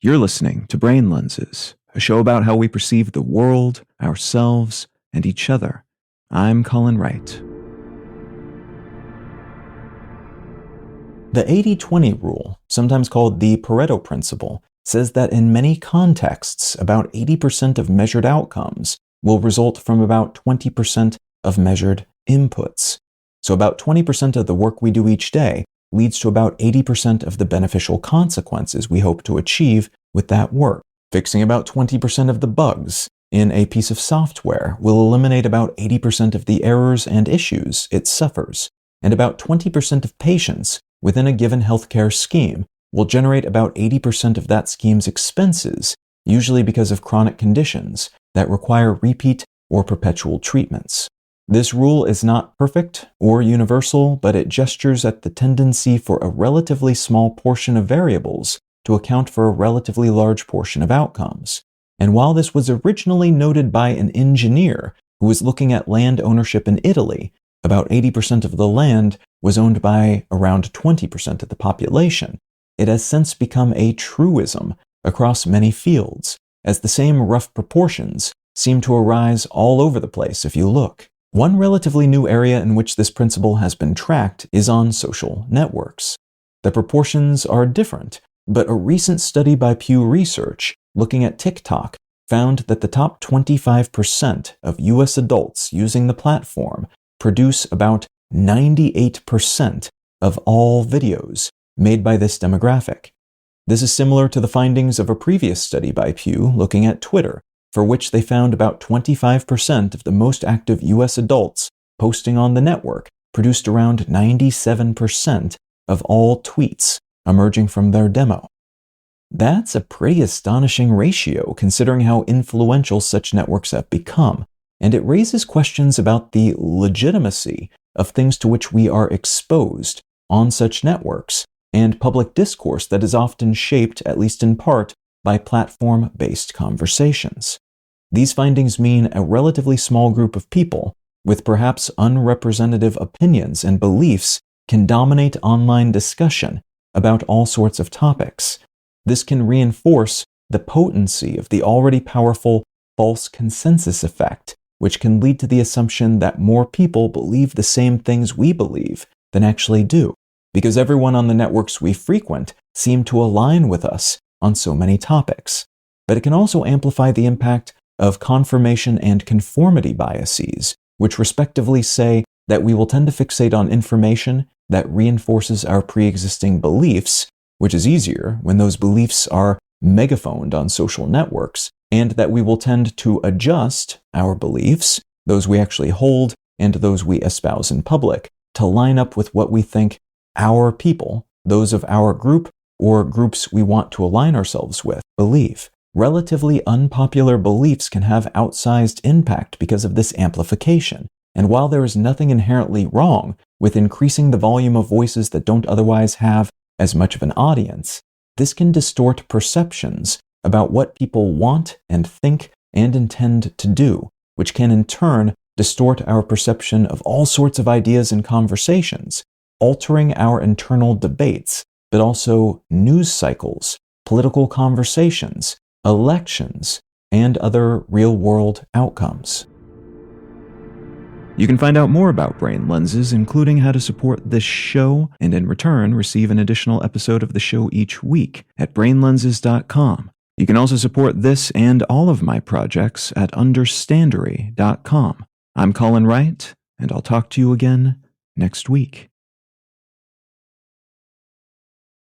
You're listening to Brain Lenses, a show about how we perceive the world, ourselves, and each other. I'm Colin Wright. The 80-20 rule, sometimes called the Pareto principle, says that in many contexts, about 80% of measured outcomes will result from about 20% of measured inputs. So about 20% of the work we do each day leads to about 80% of the beneficial consequences we hope to achieve with that work. Fixing about 20% of the bugs in a piece of software will eliminate about 80% of the errors and issues it suffers, and about 20% of patients within a given healthcare scheme will generate about 80% of that scheme's expenses, usually because of chronic conditions that require repeat or perpetual treatments. This rule is not perfect or universal, but it gestures at the tendency for a relatively small portion of variables to account for a relatively large portion of outcomes. And while this was originally noted by an engineer who was looking at land ownership in Italy, about 80% of the land was owned by around 20% of the population, it has since become a truism across many fields, as the same rough proportions seem to arise all over the place if you look. One relatively new area in which this principle has been tracked is on social networks. The proportions are different, but a recent study by Pew Research looking at TikTok found that the top 25% of US adults using the platform produce about 98% of all videos made by this demographic. This is similar to the findings of a previous study by Pew looking at Twitter, for which they found about 25% of the most active US adults posting on the network produced around 97% of all tweets emerging from their demo. That's a pretty astonishing ratio considering how influential such networks have become, and it raises questions about the legitimacy of things to which we are exposed on such networks, and public discourse that is often shaped, at least in part, by platform-based conversations. These findings mean a relatively small group of people, with perhaps unrepresentative opinions and beliefs, can dominate online discussion about all sorts of topics. This can reinforce the potency of the already powerful false consensus effect, which can lead to the assumption that more people believe the same things we believe than actually do, because everyone on the networks we frequent seem to align with us on so many topics. But it can also amplify the impact of confirmation and conformity biases, which respectively say that we will tend to fixate on information that reinforces our pre-existing beliefs, which is easier when those beliefs are megaphoned on social networks, and that we will tend to adjust our beliefs, those we actually hold and those we espouse in public, to line up with what we think our people, those of our group or groups we want to align ourselves with, believe. Relatively unpopular beliefs can have outsized impact because of this amplification, and while there is nothing inherently wrong with increasing the volume of voices that don't otherwise have as much of an audience, this can distort perceptions about what people want and think and intend to do, which can in turn distort our perception of all sorts of ideas and conversations, altering our internal debates, but also news cycles, political conversations, elections, and other real-world outcomes. You can find out more about Brain Lenses, including how to support this show, and in return receive an additional episode of the show each week at brainlenses.com. You can also support this and all of my projects at understandery.com. I'm Colin Wright, and I'll talk to you again next week.